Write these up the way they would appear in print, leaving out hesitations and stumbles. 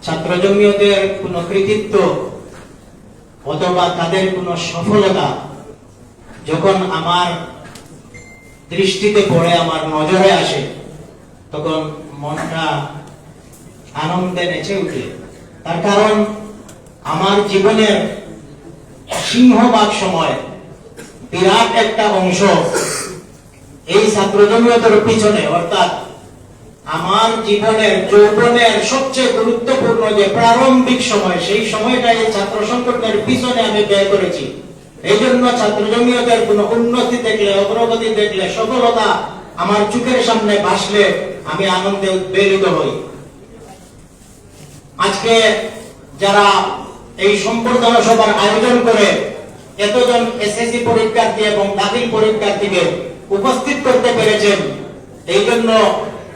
ছাত্র জমিয়তের কোনো কৃতিত্ব অথবা তাদের কোনো সফলতা যখন আমার দৃষ্টিতে পড়ে, আমার নজরে আসে, তখন মনটা আনন্দে নেচে উঠে। তার কারণ আমার জীবনের সিংহভাগ সময়, বিরাট একটা অংশ এই ছাত্র জমিয়তের পিছনে, অর্থাৎ আমার জীবনের যৌবনের সবচেয়ে গুরুত্বপূর্ণ যে প্রারম্ভিক সময়, সেই সময়টা এই ছাত্র সংগঠনের পিছনে আমি ব্যয় করেছি। এই জন্য ছাত্র জমিয়তের কোনো উন্নতি দেখলে, অগ্রগতি দেখলে, সফলতা আমার চোখের সামনে ভাসলে আমি আনন্দে উদ্বেলিত হই। আজকে যারা এই সম্বর্ধনা সভার আয়োজন করে এতজন এসএসসি পরীক্ষার্থী এবং দাখিল পরীক্ষার্থীকে উপস্থিত করতে পেরেছেন, এই জন্য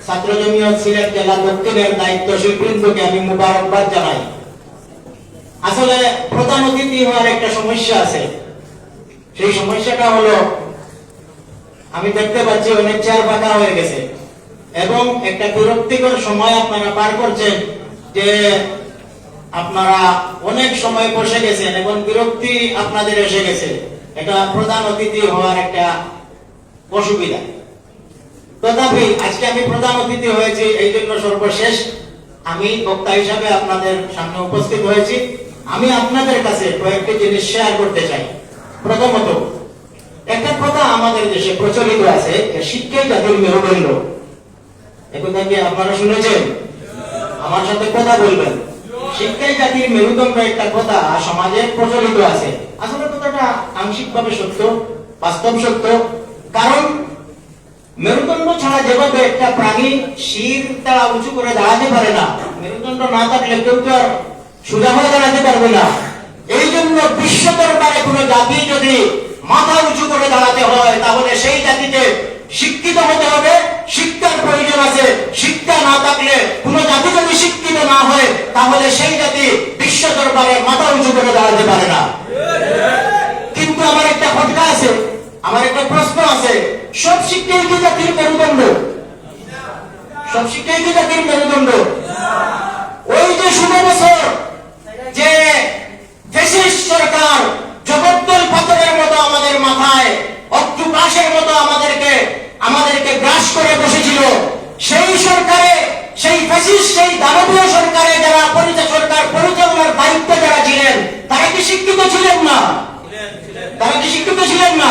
ছাত্র জমিয়ত সিলেট জেলা দক্ষিণের দায়িত্বশীল বৃন্দকে আমি মুবারকবাদ জানাই। আসলে প্রধান অতিথি হওয়ার একটা সমস্যা আছে। সেই সমস্যাটা হলো, আমি দেখতে পাচ্ছি অনেক চেয়ার ফাঁকা হয়ে গেছে এবং একটা বিরক্তিকর সময় আপনারা পার করছেন, যে আপনারা অনেক সময় বসে গেছেন এবং বিরক্তি আপনাদের এসে গেছে। এটা প্রধান অতিথি হওয়ার একটা অসুবিধা। তথাপি আজকে আমি প্রধান অতিথি হয়েছি, এই জন্য সর্বশেষ আমি বক্তা হিসাবে আপনাদের সামনে উপস্থিত হয়েছি। আমি আপনাদের কাছে কয়েকটি জিনিস শেয়ার করতে চাই। প্রথমত, একটা কথা আমাদের দেশে প্রচলিত আছে, শিক্ষাই জাতির মেরুদণ্ড। একথা কি আপনারা শুনেছেন? আমার সাথে কথা বলবেন। শিক্ষাই জাতির মেরুদণ্ড একটা কথা সমাজে প্রচলিত আছে। আসলে কথাটা আংশিকভাবে সত্য, বাস্তব সত্য। কারণ মেরুদণ্ড ছাড়া যেভাবে একটা প্রাণী শির তারা উঁচু করে দাঁড়াতে পারে না, মেরুদণ্ড না থাকলে কেউ তো আর সোজা হয়ে দাঁড়াতে পারবে না। এই জন্য বিশ্ব দরবারে কোনো জাতি যদি মাথা উঁচু করে দাঁড়াতে হয়, তাহলে সেই জাতিকে শিক্ষিত হতে হবে, শিক্ষার প্রয়োজন আছে। শিক্ষা না থাকলে, কোনো জাতি যদি শিক্ষিত না হয়, তাহলে সেই জাতি বিশ্ব দরবারে মাথা উঁচু করে দাঁড়াতে পারে না। কিন্তু আমার একটা খটকা আছে, আমার একটা প্রশ্ন আছে, সব শিক্ষাই কি জাতির মেরুদণ্ড? সব শিক্ষাই কি জাতির মেরুদণ্ড? ওই যে 16 বছর যে ফ্যাসিস্ট সরকার জগদ্দল পাথরের মতো আমাদের মাথায়, অক্টোপাসের মতো আমাদেরকে গ্রাস করে বসেছিল, সেই সরকারে, সেই ফ্যাসিস্ট, সেই দানবীয় সরকারে যারা সরকার পরিচালনার দায়িত্বে যারা ছিলেন, তারা কি শিক্ষিত ছিলেন না? তারা কি শিক্ষিত ছিলেন না?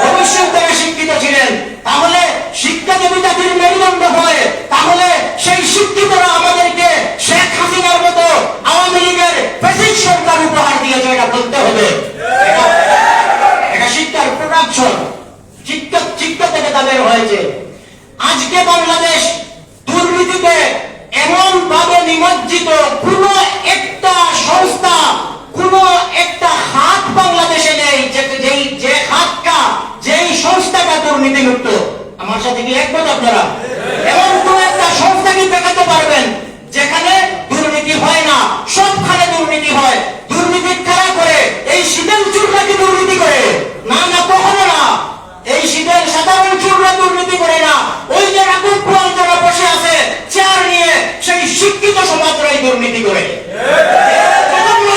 অবশ্যই তারা শিক্ষিত ছিলেন। তাহলে শিক্ষা যদি জাতির মেরুদণ্ড হয়, তাহলে সেই শিক্ষিতরা আমাদেরকে শেখ হাসিনার মতো আওয়ামী লীগের ফ্যাসিস্ট সরকার উপহার দিয়েছে, এটা বলতে হবে। এটা শিক্ষার প্রোডাকশন, শিক্ষা থেকে তাদের হয়েছে। আজকে বাংলাদেশ দুর্নীতিতে এমন ভাবে নিমজ্জিত, কোন একটা সংস্থা, কোন একটা হাত বাংলাদেশে নেই যে হাতটা, যেই সংস্থাটা দুর্নীতিমুক্ত। আমার সাথে কি একমত আপনারা? এমন কোন একটা সংস্থা কি দেখাতে পারবেন যেখানে দুর্নীতি হয় না? সবখানে দুর্নীতি হয়। দুর্নীতি কারা করে? এই শীতেল চুররা কি দুর্নীতি করে? না, না, কখনো না। এই শীতেল সাধারণ চুররা দুর্নীতি করে না। ওই যে রাকুব পোয়াল যারা বসে আছে চেয়ার নিয়ে, সেই শিক্ষিত সমাজরাই দুর্নীতি করে।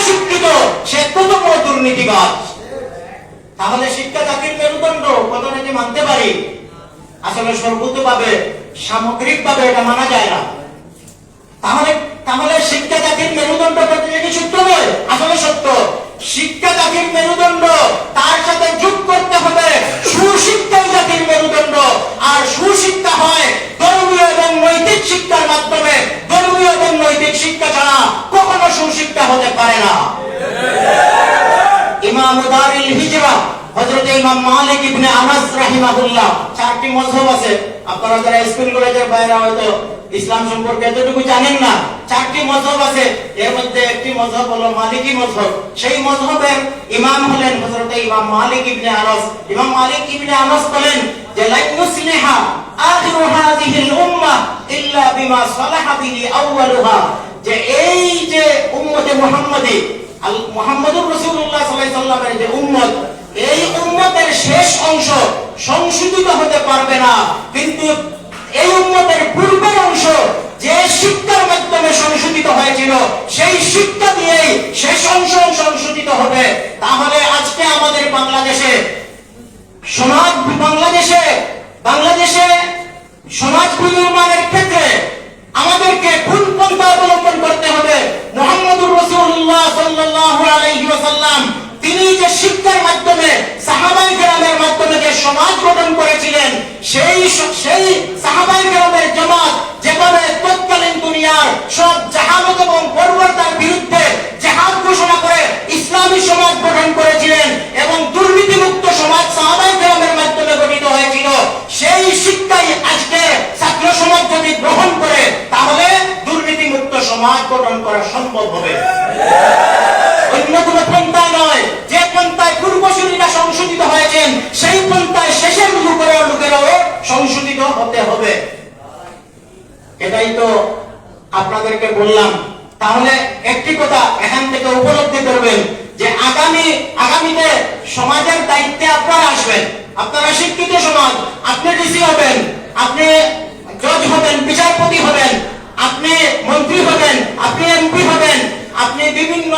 শিক্ষিত সে কত বড় দুর্নীতিবাজ। তাহলে শিক্ষা জাতির মেরুদণ্ড কথাটা কি মানতে পারি? আসলে সর্বতভাবে, সামগ্রিকভাবে এটা মানা যায় না। তাহলে শিক্ষা জাতির মেরুদণ্ড কথাটা কি সত্য নয়? আসলে সত্য। শিক্ষা জাতির মেরুদণ্ড, তার সাথে যোগ করতে হবে সুশিক্ষাই জাতির মেরুদণ্ড। আর সুশিক্ষা হয় ধর্মীয় এবং নৈতিক শিক্ষার মাধ্যমে। ধর্মীয় এবং নৈতিক শিক্ষা ছাড়া কখনো সুশিক্ষা হতে পারে না। ইমাম দারুল হিজরা হযরত ইমাম মালিক ইবনে আনাস রাহিমাহুল্লাহ, 4টি মাযহাব আছে। আপনারা যারা স্কুল কলেজের বাইরে হয়তো ইসলাম সম্পর্কে এতটুকু জানেন না, 4টি মাযহাব আছে। এর মধ্যে একটি মাযহাব হলো মালিকি মাযহাব। সেই মাযহাবের ইমাম হলেন হযরত ইমাম মালিক ইবনে আনাস। ইমাম মালিক ইবনে আনাস বলেন যে লা ইউসলিহা আখিরু হাযিহিল উম্মাহ ইল্লা বিমা সালাহা বিহি আউয়ালুহা, যে এই যে উম্মতে মুহাম্মাদি, মুহাম্মদুর রাসূলুল্লাহ সাল্লাল্লাহু আলাইহি সাল্লামের যে উম্মত, এই উম্মতের শেষ অংশ সংশোধিত হতে পারবে না, কিন্তু এই উম্মতের পূর্বের অংশ যে শিক্ষার মাধ্যমে সংশোধিত হয়েছিল, সেই শিক্ষা দিয়েই সে সংশোধিত হবে। তাহলে আজকে আমাদের বাংলাদেশে সমাজ বিনির্মাণের ক্ষেত্রে আমাদেরকে কোন পন্থা অবলম্বন করতে হবে? মুহাম্মদুর রাসূলুল্লাহ সাল্লাল্লাহু আলাইহি ওয়াসাল্লাম তিনি যে শিক্ষার মাধ্যমে সাহাবায়ে কেরামের মাধ্যমে যে সমাজ গঠন করেছিলেন, সেই সাহাবায়ে কেরামের জামাত যেভাবে তৎকালীন দুনিয়ার সব জাহালত এবং বর্বরতার বিরুদ্ধে জিহাদ ঘোষণা করে ইসলামী সমাজ গঠন করেছিলেন এবং দুর্নীতিমুক্ত সমাজ সাহাবায়ে কেরামের মাধ্যমে গঠিত হয়েছিল, সেই শিক্ষাই আজকে ছাত্র সমাজ যদি গ্রহণ করে তাহলে দুর্নীতিমুক্ত সমাজ গঠন করা সম্ভব হবে। অন্য কোনো পন্থা নয়। যে পন্থায় পূর্বসূরীরা সংশোধিত হয়েছেন সেই পন্থায় শেষের লোকেরাও সংশোধিত হতে হবে। এটাই তো আপনাদেরকে বললাম। তাহলে একটি কথা এখান থেকে উপলব্ধি করবেন যে আগামীতে সমাজের দায়িত্বে আপনারা আসবেন। আপনারা শিক্ষিত সমাজ, আপনি ডিসি হবেন, আপনি জজ হবেন, বিচারপতি হবেন, আপনি মন্ত্রী হবেন, আপনি এমপি হবেন, আপনি বিভিন্ন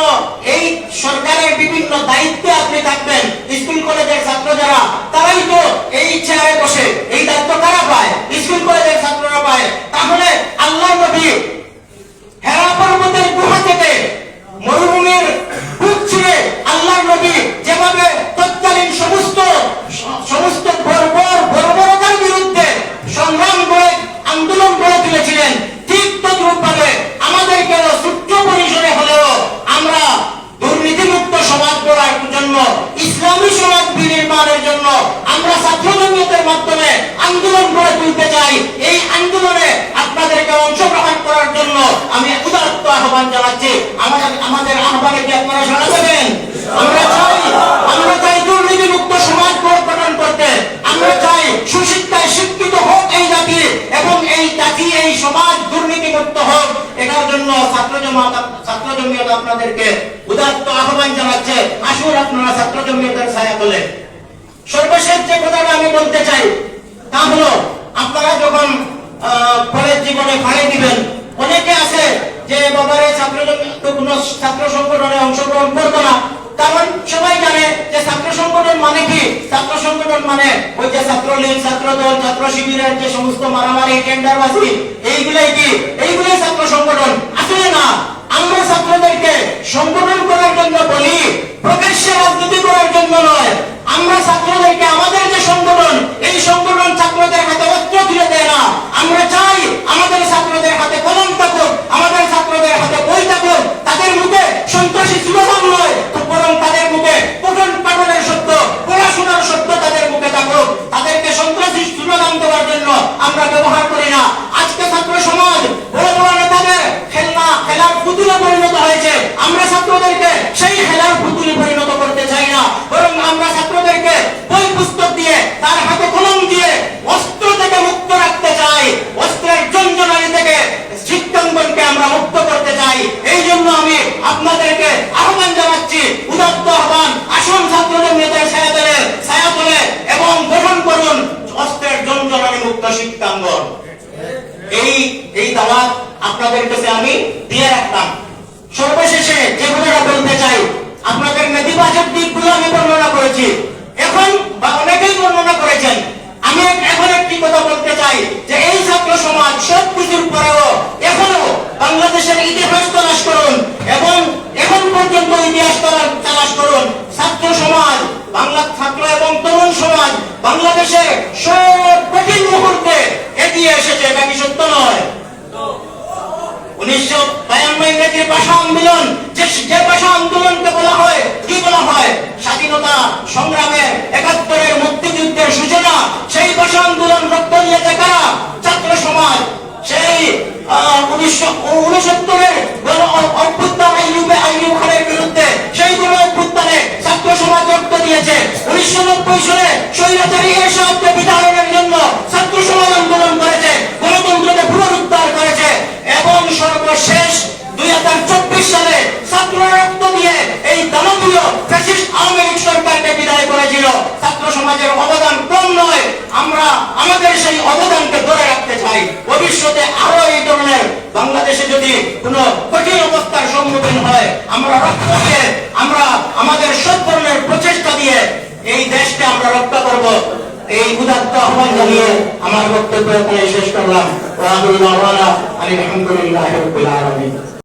এই সরকারের বিভিন্ন দায়িত্বে আপনি থাকবেন। স্কুল কলেজের ছাত্র যারা তারাই তো এই চেয়ারে বসে, এই দায়িত্ব কারা পায়? স্কুল কলেজের ছাত্ররা পায়। তাহলে আল্লাহর নবী হেরা পর্বতের গুহা থেকে মরুভূমির বুক ছিঁড়ে আল্লাহর নবী যেভাবে তৎকালীন সমস্ত বর্বরতার বিরুদ্ধে সংগ্রাম করে আন্দোলন গড়ে তুলেছিলেন, ঠিক তদ্রূপভাবে আমাদেরকেও ছোট্ট পরিসরে হলেও আমরা দুর্নীতিমুক্ত সমাজ গড়ার জন্য, ইসলামী সমাজ বিনির্মাণের জন্য আমরা ছাত্র জমিয়তের মাধ্যমে আন্দোলন গড়ে তুলতে চাই। এই আন্দোলনে আপনাদেরকে অংশগ্রহণ করার জন্য আমি উদাত্ত আহ্বান জানাচ্ছি। আমাদের আহ্বানে কি আপনারা সাড়া দেবেন? আমরা চাই দুর্নীতিমুক্ত সমাজ গঠন করতে। আমরা চাই সুশিক্ষায় শিক্ষিত হোক এই জাতি এবং এই জাতি এই সমাজ দুর্নীতিমুক্ত হোক। এটার জন্য ছাত্র জমিয়ত আপনাদেরকে উদাত্ত আহ্বান জানাচ্ছে। আসুন আপনারা ছাত্র জমিয়তের ছায়া তোলে। সর্বশেষ যে কথাটা আমি বলতে চাই তা হলো, আপনারা যখন কলেজ জীবনে ফাঁড়ি দিবেন, অনেকে আছে যে বাবারে ছাত্র সংগঠনে অংশগ্রহণ করবো না। কারণ সবাই জানে যে ছাত্র সংগঠন মানে কি? ছাত্র সংগঠন মানে ওই যে ছাত্রলীগ, ছাত্রদল, ছাত্র শিবিরের যে সমস্ত মারামারি, টেন্ডারবাজি, এইগুলাই ছাত্র সংগঠন। আসলে না, আমরা ছাত্রদেরকে সংগঠন করার জন্য বলি, প্রকাশ্যে রাজনীতি করার জন্য নয়। আমরা ছাত্রদেরকে আমাদের যে সংগঠন, এই সংগঠন ছাত্রদের হাতে অস্ত্র তুলে দেয় না। আমরা চাই আমাদের ছাত্রদের হাতে কলম থাকুক, আমাদের ছাত্রদের হাতে বই থাকুক, তাদের মুখে সন্ত্রাসী স্লোগান নয়, বরং তাদের মুখে পঠন পাঠনের শব্দ, পড়াশোনার শব্দ তাদের মুখে থাকুক। তাদেরকে সন্ত্রাসী স্লোগান দেওয়ার জন্য আমরা ব্যবহার করি না। আজকে ছাত্র সমাজ বড় বড় নেতাদের খেলার পুতুলে পরিণত হয়েছে। আমরা ছাত্রদেরকে সেই খেলার পুতুলে পরিণত করতে চাই না, বরং আমরা ছাত্রদেরকে বই পুস্তক দিয়ে, তার হাতে কলম দিয়ে অস্ত্র থেকে মুক্ত রাখতে চাই। অস্ত্রের যন্ত্রণালী থেকে শিক্ষাঙ্গনকে আমরা মুক্ত করতে চাই। এই জন্য আমি আপনাদেরকে আহ্বান জানাচ্ছি, উদাত্ত আহ্বান, আসুন ছাত্র জমিয়তের ছায়া তোলে এবং গঠন করুন অস্ত্রের যন্ত্রণালী মুক্ত শিক্ষাঙ্গন। এই দাওয়াত আপনাদের কাছে আমি দিয়ে রাখলাম। সর্বশেষে যে কথাটা বলতে চাই, আপনাদের নেতিবাচক দিকগুলো আমি বর্ণনা করেছি, এখন বা অনেকেই বর্ণনা করেছেন। আমি এখন একটি কথা বলতে চাই যে এই ছাত্র সমাজ সব কিছুর পরেও এখনো বাংলাদেশের ইতিহাস তালাশ করুন এবং এখন পর্যন্ত ইতিহাস তালাশ করুন। ছাত্র সমাজ, বাংলা ছাত্র এবং তরুণ সমাজ বাংলাদেশের সব কঠিন মুহূর্তে এগিয়ে এসেছে। এটা কি সত্য নয়? 1952 ভাষা আন্দোলন, যে ভাষা আন্দোলনকে বলা হয়, কি বলা হয়? স্বাধীনতা সংগ্রামের 71-এর মুক্তিযুদ্ধের সূচনা। সেই ভাষা আন্দোলন রক্ত দিয়েছে কারা? ছাত্র সমাজ। সেই 1969-এর অভ্যুত্থান আইয়ুব খানের বিরুদ্ধে, সেই অভ্যুত্থানে ছাত্র সমাজ রক্ত দিয়েছে। 1990 সালে স্বৈরাচারী এরশাদকে বিতাড়নের জন্য ছাত্র সমাজ আন্দোলন করেছে, গণতন্ত্রকে পুনরুদ্ধার করেছে এবং সর্বশেষ 2024 সালে ছাত্র রক্ত দিয়ে এই দানবীয় ফ্যাসিস্ট আওয়ামী লীগ সরকারকে বিদায় করেছিল। ছাত্র সমাজের অবদান কম নয়, আমরা আমাদের সেই অবদানকে ধরে রাখতে চাই। ভবিষ্যতে আরো এই ধরনের বাংলাদেশে যদি কোনো কঠিন অবস্থার সম্মুখীন ওপেন হয়, আমরা রক্ত দিয়ে, আমরা আমাদের সব ধরনের প্রচেষ্টা দিয়ে এই দেশকে আমরা রক্ষা করব। এই উদাত্ত আহ্বান জানিয়ে আমার বক্তব্য এখানে শেষ করলাম। ওয়া আখিরু দাওয়ানা আলহামদুলিল্লাহি রাব্বিল আলামিন।